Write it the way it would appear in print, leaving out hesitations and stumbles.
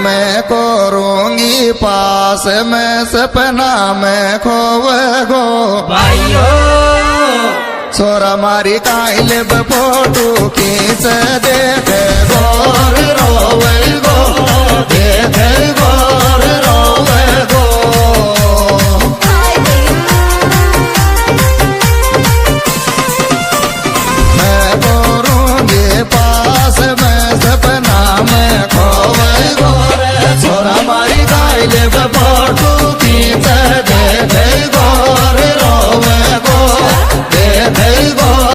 मैं करूंगी पास में सपना में खोवगो भाइयों छोरा मारी काइले फोटो खींच देख गोर रोवे गो देख गोर रोवे गो मैं करूंगी पास में सपना में खोवे गो छोरा मारी काइले फोटो